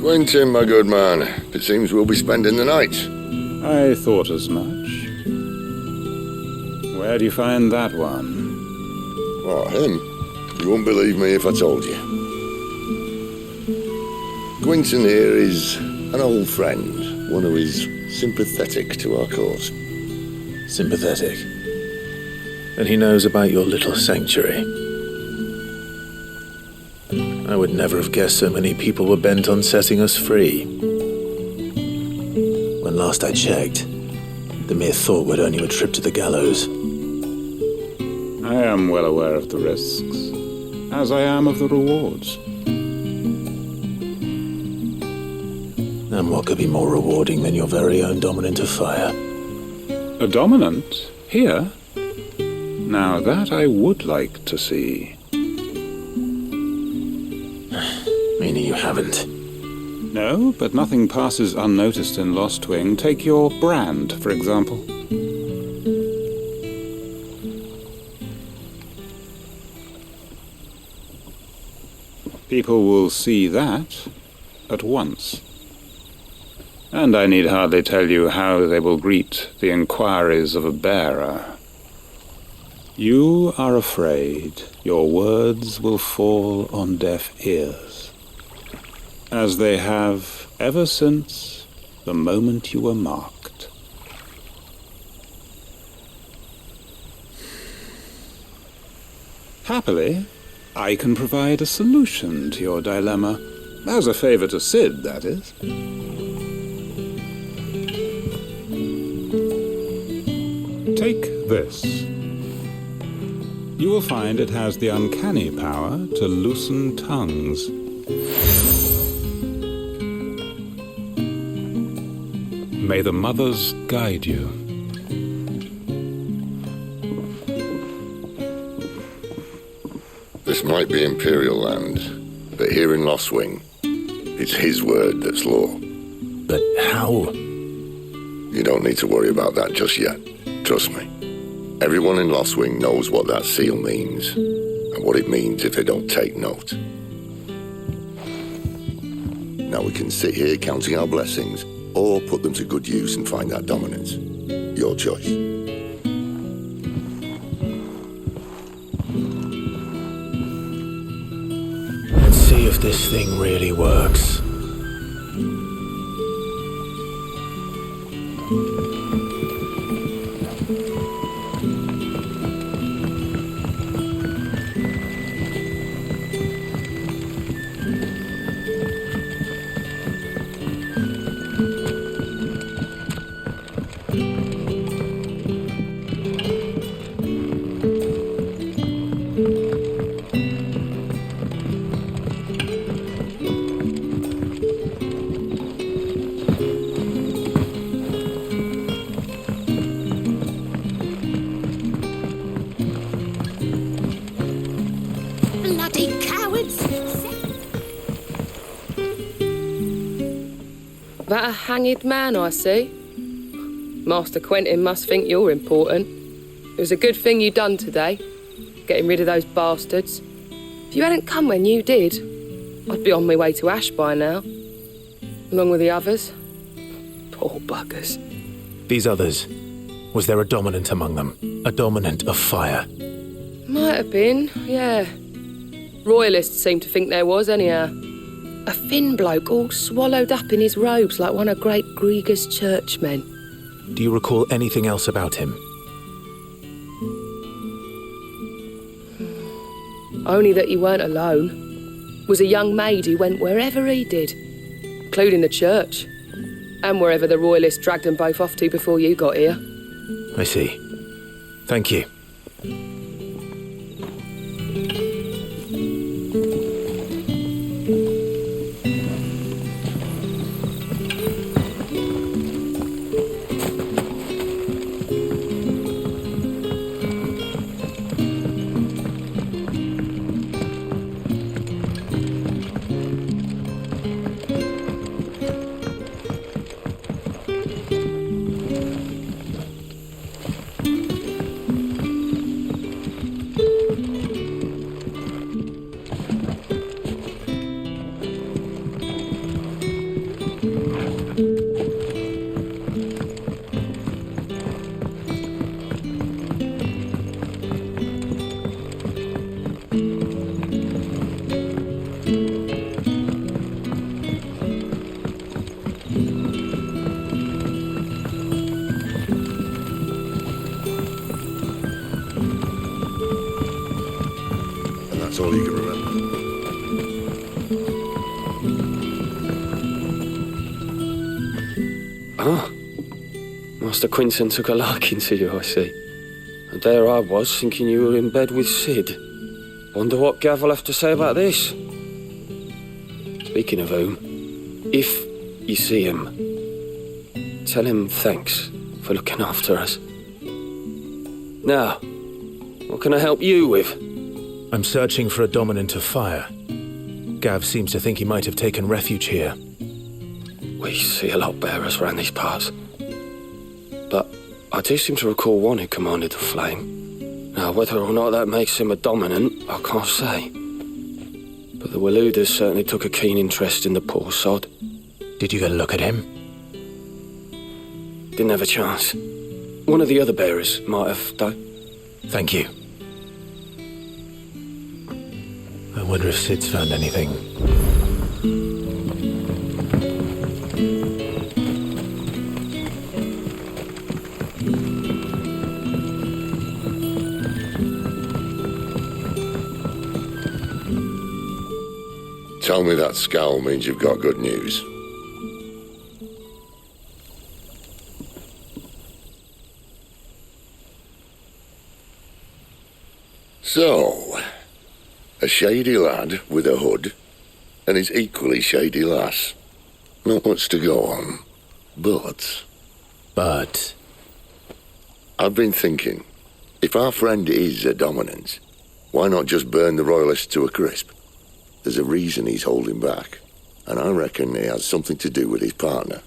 Quentin, my good man. It seems we'll be spending the night. I thought as much. Where do you find that one? Oh, him? You wouldn't believe me if I told you. Quentin here is an old friend, one who is sympathetic to our cause. Sympathetic? And he knows about your little sanctuary. I would never have guessed so many people were bent on setting us free. When last I checked, the mere thought would earn you a trip to the gallows. I am well aware of the risks, as I am of the rewards. And what could be more rewarding than your very own dominant of fire? A dominant? Here? Now that I would like to see. Meaning you haven't? No, but nothing passes unnoticed in Lostwing. Take your brand, for example. People will see that at once. And I need hardly tell you how they will greet the inquiries of a bearer. You are afraid your words will fall on deaf ears, as they have ever since the moment you were marked. Happily, I can provide a solution to your dilemma, as a favor to Sid, that is. Take this. You will find it has the uncanny power to loosen tongues. May the mothers guide you. This might be Imperial land, but here in Lostwing, it's his word that's law. But how? You don't need to worry about that just yet. Trust me. Everyone in Lostwing knows what that seal means, and what it means if they don't take note. Now we can sit here counting our blessings, or put them to good use and find that dominance. Your choice. Let's see if this thing really works. That a hanged man, I see. Master Quentin must think you're important. It was a good thing you done today, getting rid of those bastards. If you hadn't come when you did, I'd be on my way to Ash by now, along with the others. Poor buggers. These others, was there a dominant among them? A dominant of fire? Might have been, yeah. Royalists seem to think there was, anyhow. A thin bloke all swallowed up in his robes like one of Great Gregor's churchmen. Do you recall anything else about him? Only that he weren't alone. Was a young maid who went wherever he did, including the church, and wherever the Royalists dragged them both off to before you got here. I see. Thank you. all you can remember. Ah, Master Quinton took a liking to you, I see. And there I was, thinking you were in bed with Sid. Wonder what Gav will have to say about this. Speaking of whom, if you see him, tell him thanks for looking after us. Now, what can I help you with? I'm searching for a dominant of fire. Gav seems to think he might have taken refuge here. We see a lot bearers around these parts. But I do seem to recall one who commanded the flame. Now, whether or not that makes him a dominant, I can't say. But the Waluders certainly took a keen interest in the poor sod. Did you get a look at him? Didn't have a chance. One of the other bearers might have, though. Thank you. I wonder if Sid's found anything. Tell me that scowl means you've got good news. So, a shady lad with a hood, and his equally shady lass. Not much to go on, but... I've been thinking, if our friend is a dominant, why not just burn the royalists to a crisp? There's a reason he's holding back, and I reckon it has something to do with his partner.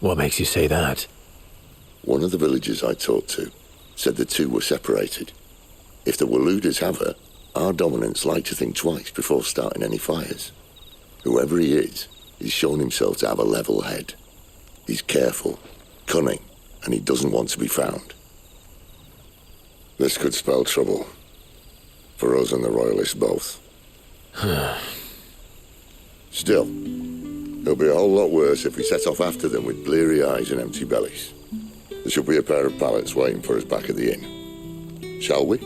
What makes you say that? One of the villagers I talked to said the two were separated. If the Waluders have her, our dominants like to think twice before starting any fires. Whoever he is, he's shown himself to have a level head. He's careful, cunning, and he doesn't want to be found. This could spell trouble. For us and the royalists both. Still, it'll be a whole lot worse if we set off after them with bleary eyes and empty bellies. There should be a pair of pallets waiting for us back at the inn. Shall we?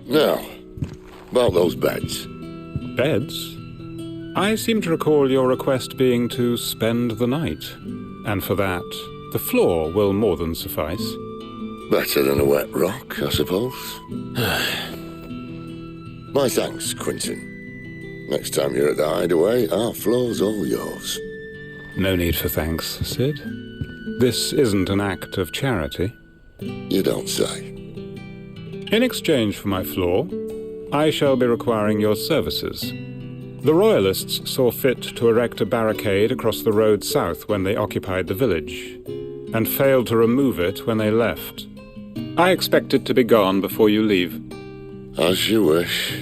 Now, about those beds. Beds? I seem to recall your request being to spend the night. And for that, the floor will more than suffice. Better than a wet rock, I suppose. My thanks, Quinton. Next time you're at the hideaway, our floor's all yours. No need for thanks, Sid. This isn't an act of charity. You don't say. In exchange for my floor, I shall be requiring your services. The Royalists saw fit to erect a barricade across the road south when they occupied the village, and failed to remove it when they left. I expect it to be gone before you leave. As you wish.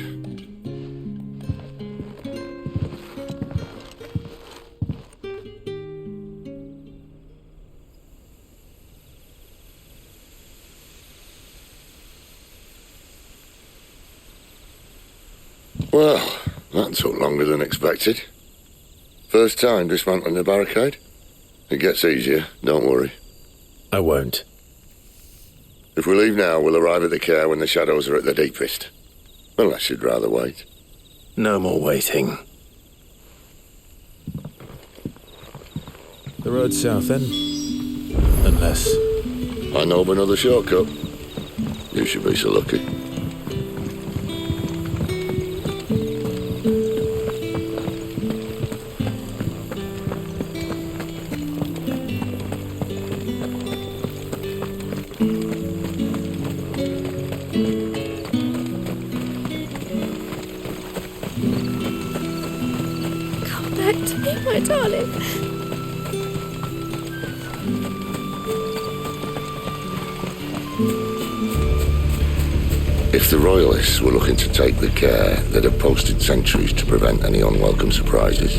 Well, that took longer than expected. First time dismantling the barricade? It gets easier, don't worry. I won't. If we leave now, we'll arrive at the Caer when the shadows are at their deepest. Unless you'd rather wait. No more waiting. The road south, then? Unless... I know of another shortcut. You should be so lucky. My darling. If the Royalists were looking to take the Caer, they'd have posted sentries to prevent any unwelcome surprises.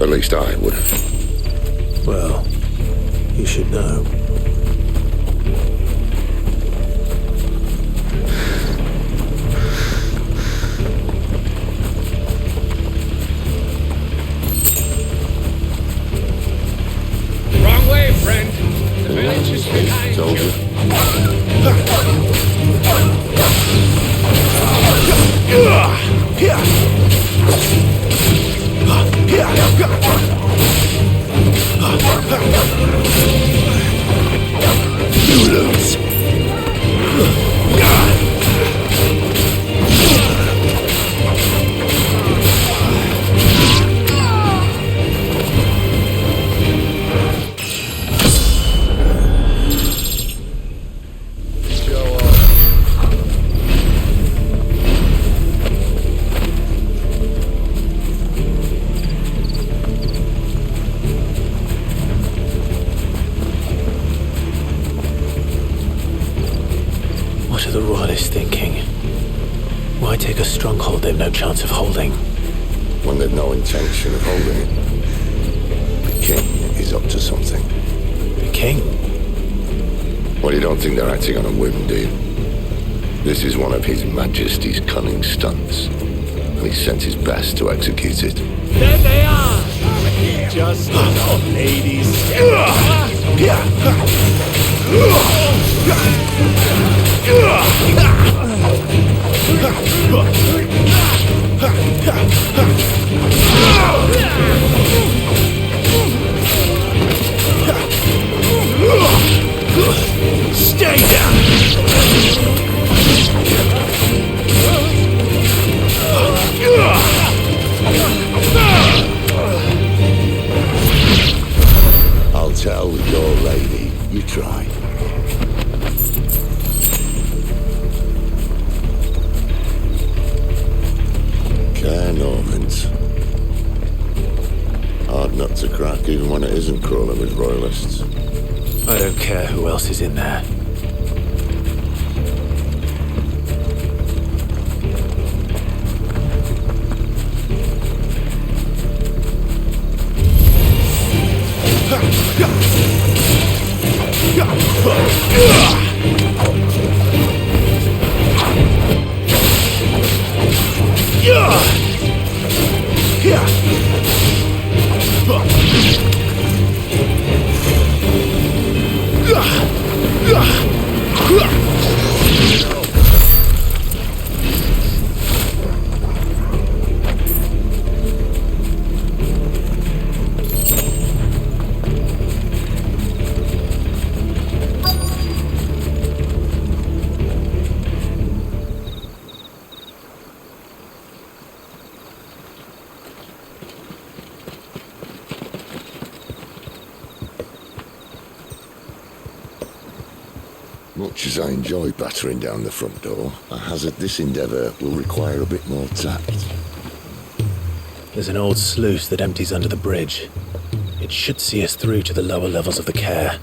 At least I would have. Well, you should know. friend. The village is behind Told you. You lose. What are the royalists thinking? Why take a stronghold they've no chance of holding? When they've no intention of holding it. The king is up to something. The king? Well, you don't think they're acting on a whim, do you? This is one of His Majesty's cunning stunts, and he sent his best to execute it. There they are! Just ladies. Stay down! I'll tell your lady. You try. Caer Norvent. Hard nut to crack, even when it isn't crawling with royalists. I don't care who else is in there. Much as I enjoy battering down the front door, I hazard this endeavour will require a bit more tact. There's an old sluice that empties under the bridge. It should see us through to the lower levels of the Caer.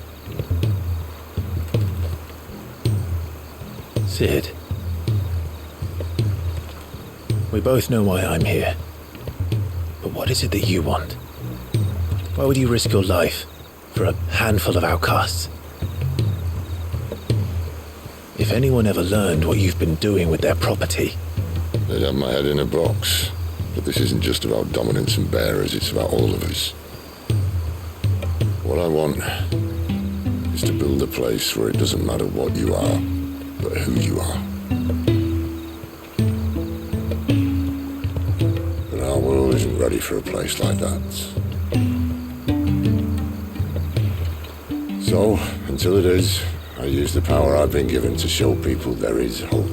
Sid. We both know why I'm here. But what is it that you want? Why would you risk your life for a handful of outcasts? If anyone ever learned what you've been doing with their property... They'd have my head in a box. But this isn't just about dominance and bearers, it's about all of us. What I want is to build a place where it doesn't matter what you are, but who you are. But our world isn't ready for a place like that. So, until it is, I use the power I've been given to show people there is hope.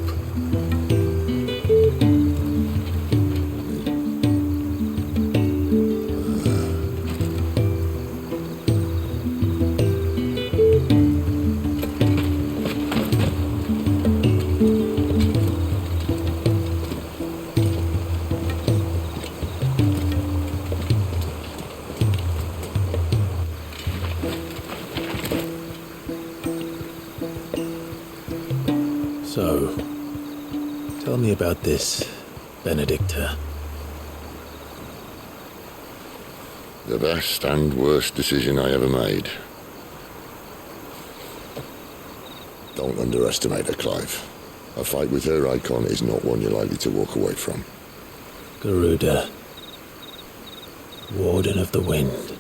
So, tell me about this, Benedicta. The best and worst decision I ever made. Don't underestimate her, Clive. A fight with her icon is not one you're likely to walk away from. Garuda, Warden of the Wind.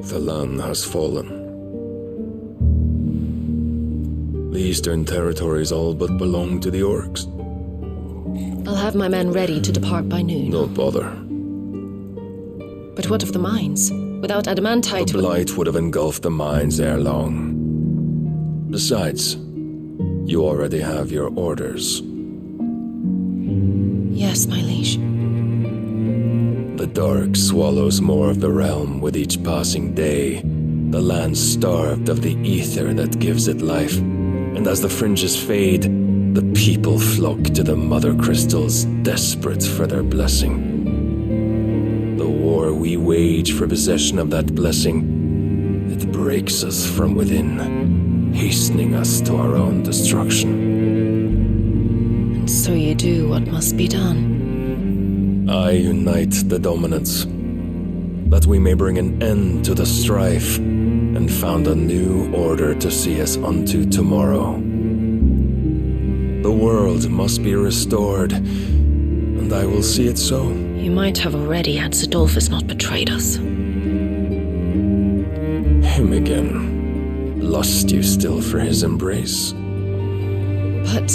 The land has fallen. The eastern territories all but belong to the orcs. I'll have my men ready to depart by noon. Don't bother. But what of the mines? Without adamantite... The blight would have engulfed the mines ere long. Besides, you already have your orders. Yes, my liege. The dark swallows more of the realm with each passing day. The land starved of the ether that gives it life. And as the fringes fade, the people flock to the mother crystals, desperate for their blessing. The war we wage for possession of that blessing, it breaks us from within, hastening us to our own destruction. And so you do what must be done. I unite the dominants, that we may bring an end to the strife, and found a new order to see us unto tomorrow. The world must be restored, and I will see it so. You might have already had Sidolphus not betrayed us. Him again. Lust you still for his embrace? But...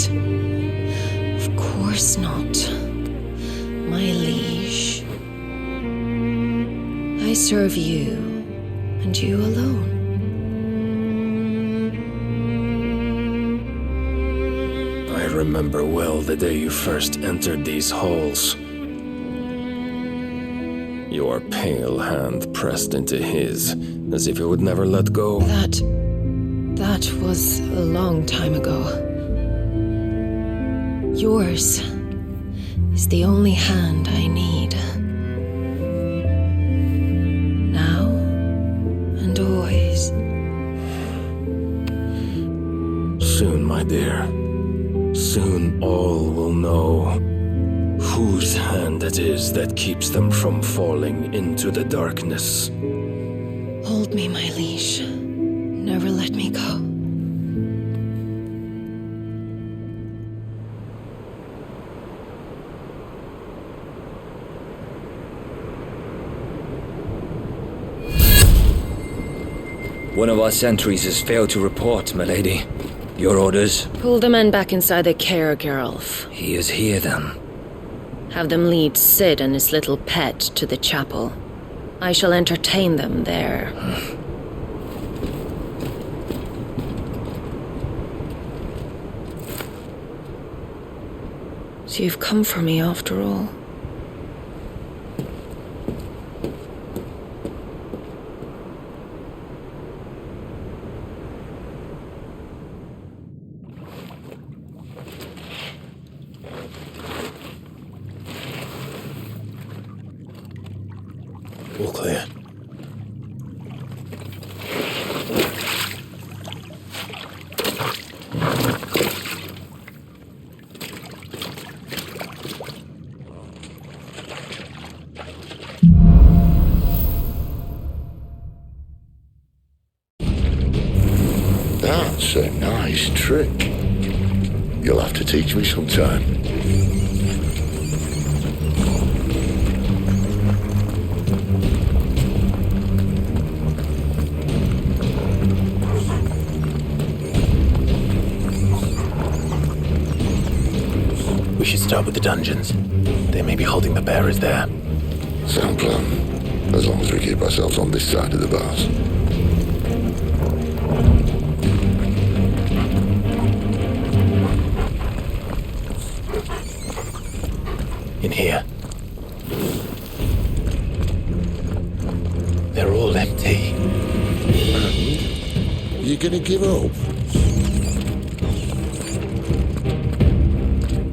of course not. My liege. I serve you, and you alone. I remember well the day you first entered these halls. Your pale hand pressed into his, as if it would never let go. That was a long time ago. Yours is the only hand I need. Now and always. Soon, my dear. Soon all will know whose hand it is that keeps them from falling into the darkness. Hold me, my liege. Never let me go. One of our sentries has failed to report, milady. Your orders? Pull the men back inside the Caer, Geralf. He is here, then. Have them lead Sid and his little pet to the chapel. I shall entertain them there. So you've come for me after all. All clear. That's a nice trick. You'll have to teach me sometime. We should start with the dungeons. They may be holding the bearers there. Sound plan. As long as we keep ourselves on this side of the bars. in here. They're all empty. You gonna give up?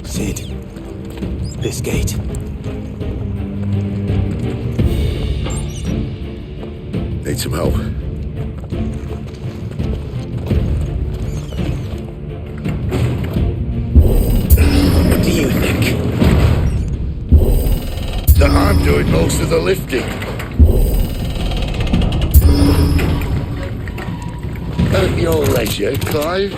Sid, this gate. Need some help? What do you think? That I'm doing most of the lifting. At your leisure, Clive.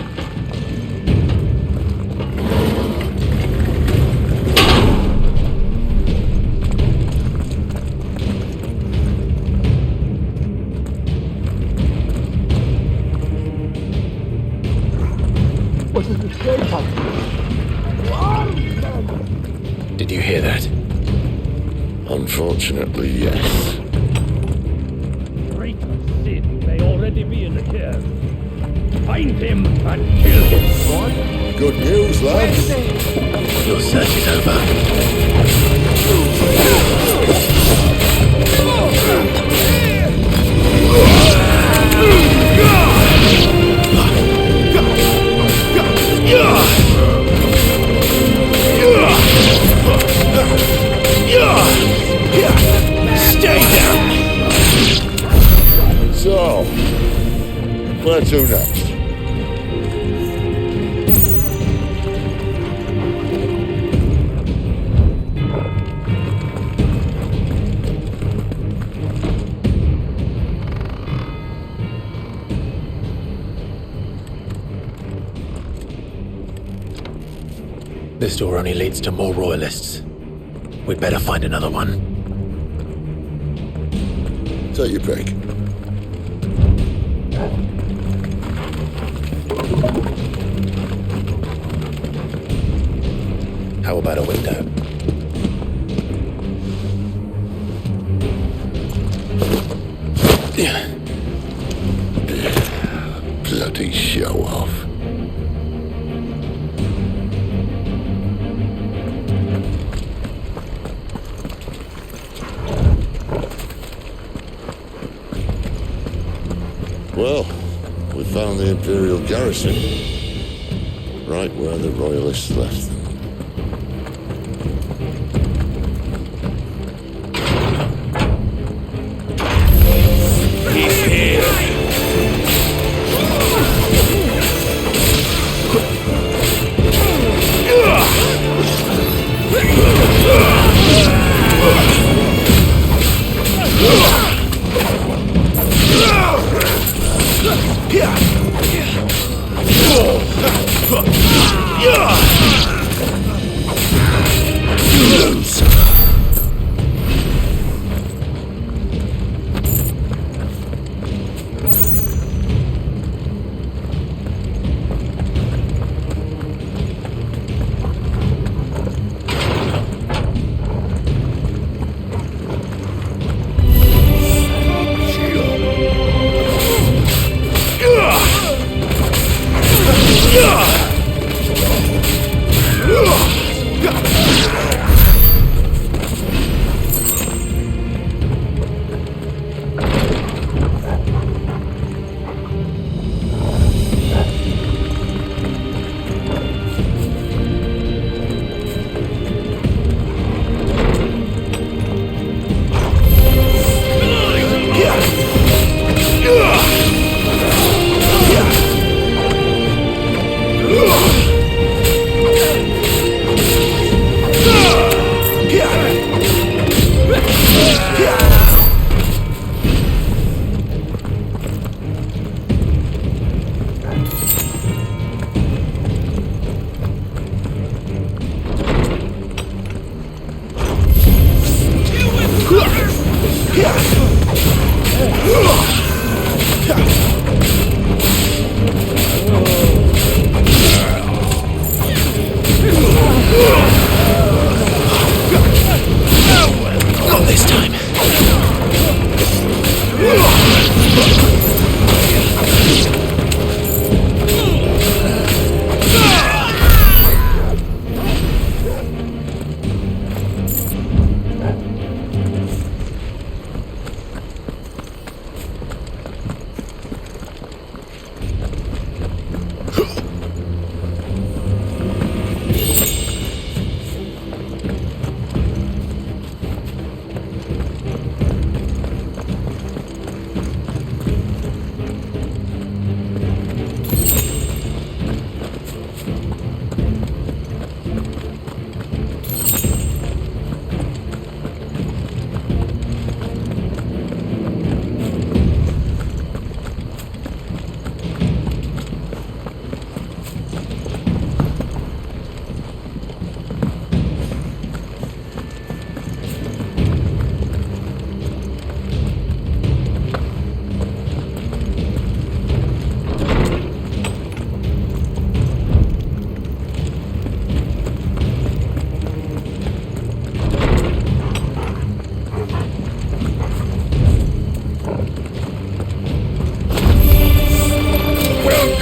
Did you hear that? Unfortunately, yes. Traitor Sid may already be in the Caer. Find him and kill him. Good news, lads. Your search is over. Stay down! So, where to next? This door only leads to more royalists. We'd better find another one. Take your pick. How about a window? Bloody show off. Well, we found the Imperial garrison, right where the Royalists left them. He's here!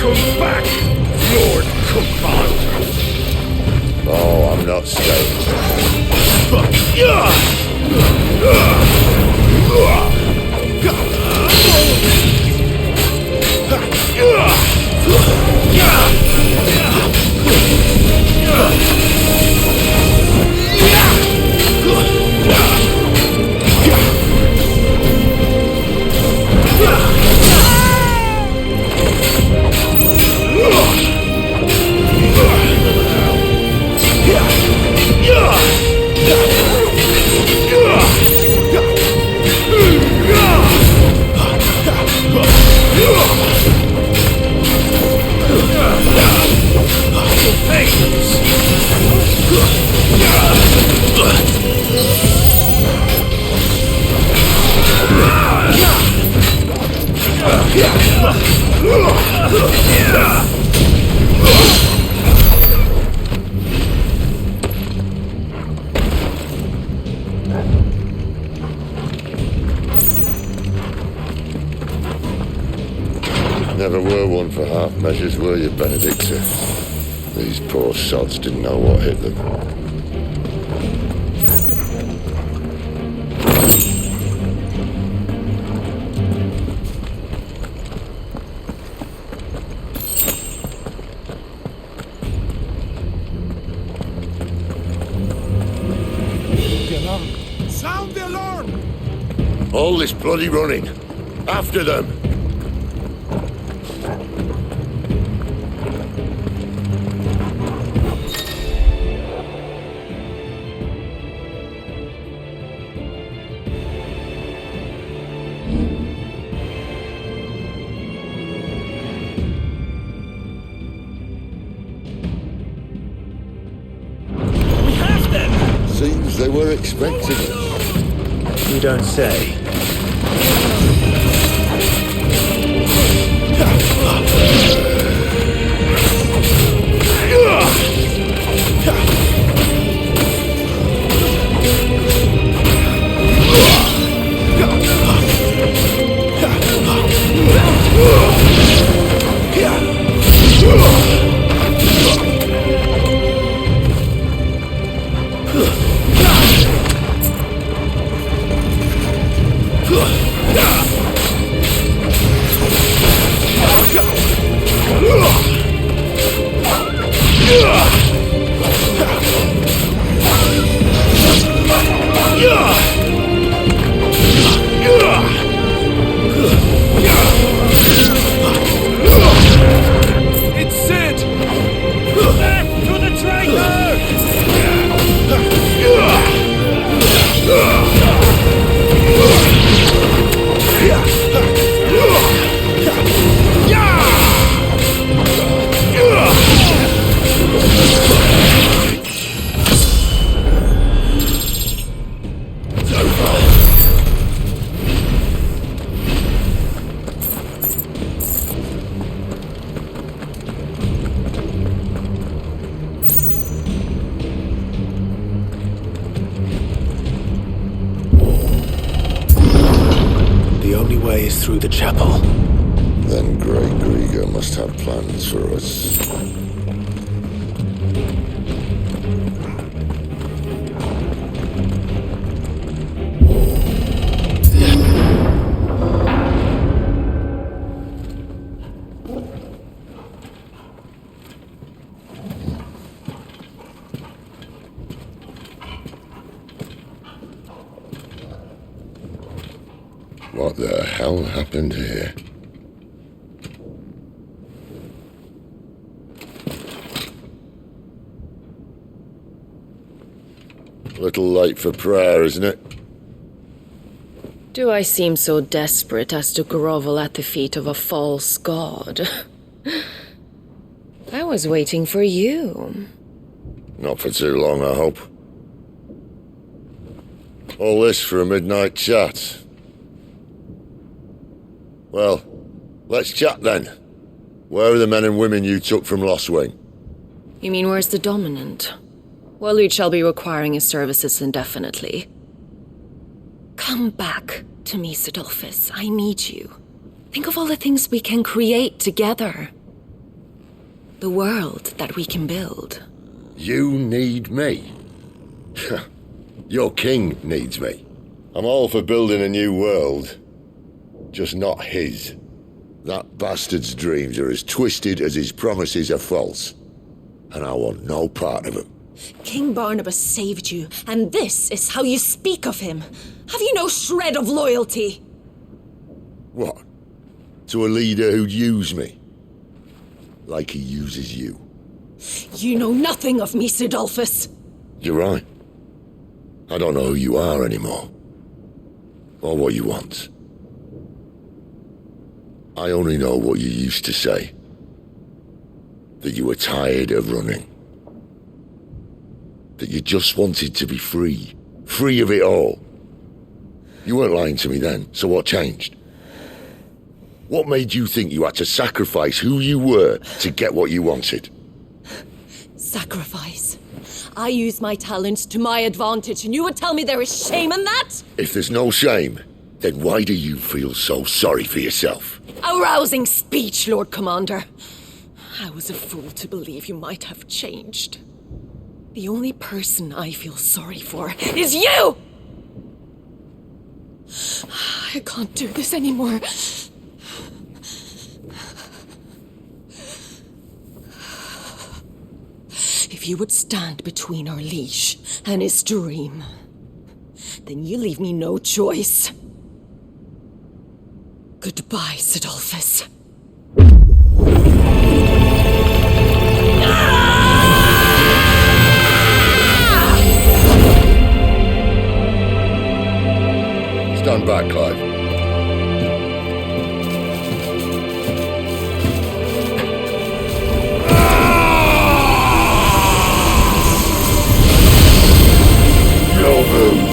Welcome back, Lord Commander. Oh, I'm not staying. Never were one for half measures, were you, Benedicta? These poor sods didn't know what hit them. Sound the alarm! All this bloody running! After them! Seems they were expecting us. You don't say. Through the chapel. Then Grey Grieger must have plans for us. What the hell happened here? A little late for prayer, isn't it? Do I seem so desperate as to grovel at the feet of a false god? I was waiting for you. Not for too long, I hope. All this for a midnight chat. Well, let's chat then. Where are the men and women you took from Lostwing? You mean where's the dominant? Waloed shall be requiring his services indefinitely. Come back to me, Sidolphus. I need you. Think of all the things we can create together. The world that we can build. You need me. Your king needs me. I'm all for building a new world, just not his. That bastard's dreams are as twisted as his promises are false, and I want no part of them. King Barnabas saved you, and this is how you speak of him. Have you no shred of loyalty? What? To a leader who'd use me? Like he uses you? You know nothing of me, Sidolphus. You're right. I don't know who you are anymore, or what you want. I only know what you used to say. That you were tired of running. That you just wanted to be free. Free of it all. You weren't lying to me then, so what changed? What made you think you had to sacrifice who you were to get what you wanted? Sacrifice. I use my talents to my advantage, and you would tell me there is shame in that? If there's no shame, then why do you feel so sorry for yourself? A rousing speech, Lord Commander. I was a fool to believe you might have changed. The only person I feel sorry for is you! I can't do this anymore. If you would stand between our liege and his dream, then you leave me no choice. Goodbye, Sidolphus. Stand back, Clive. No move.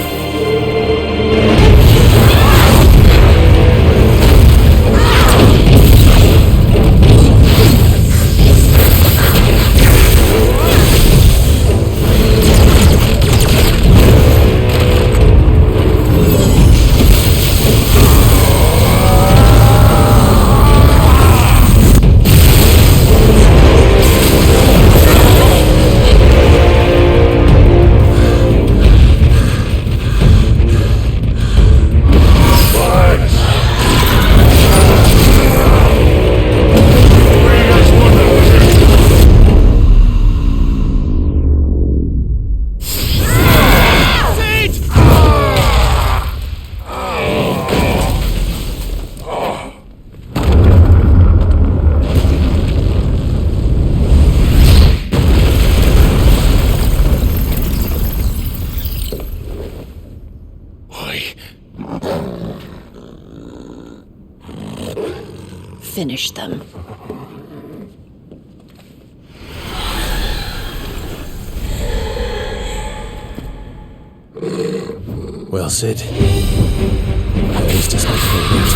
Finish them. Well, Sid. At least it's not for the next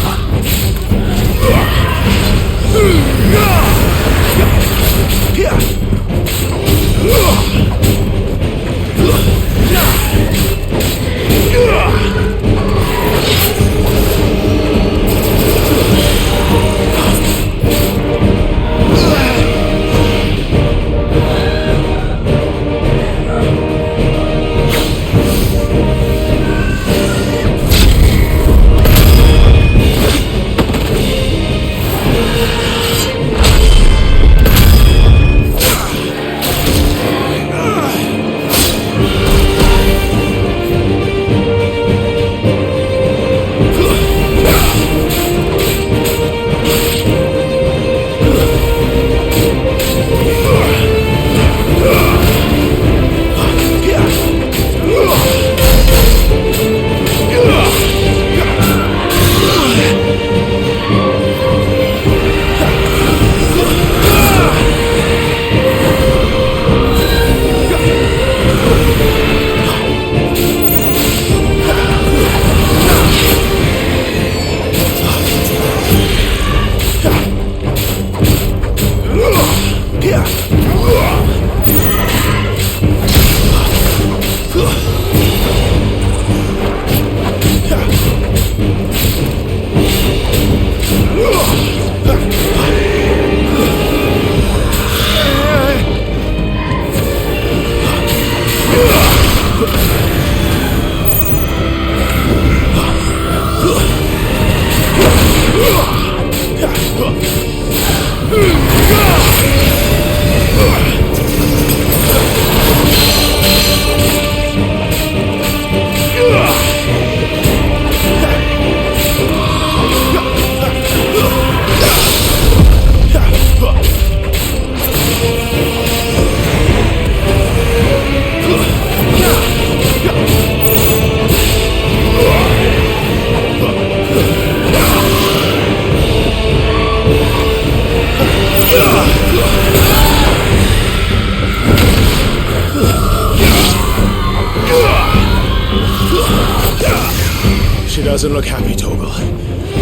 Doesn't look happy, Torgal.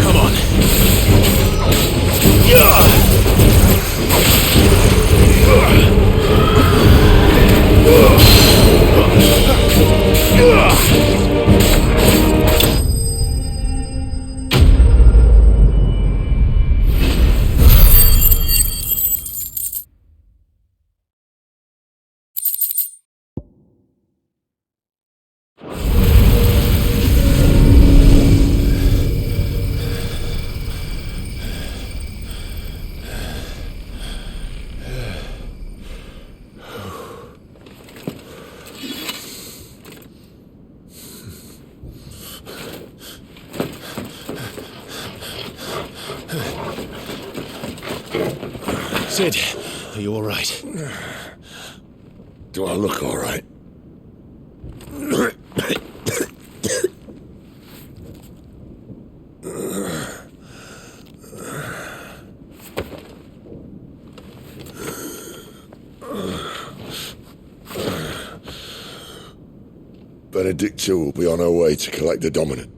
Come on. Sid, are you all right? Do I look all right? Benedicta will be on her way to collect the dominant,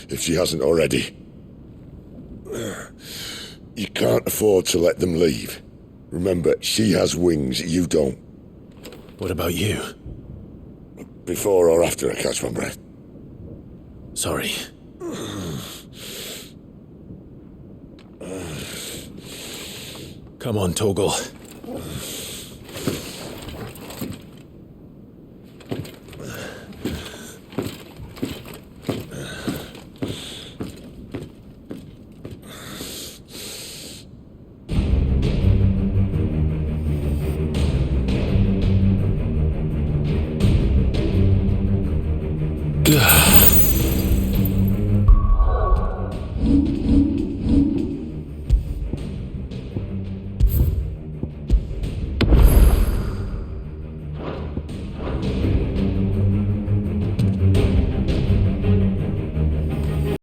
if she hasn't already. You can't afford to let them leave. Remember, she has wings, you don't. What about you? Before or after I catch my breath? Sorry. Come on, Torgal.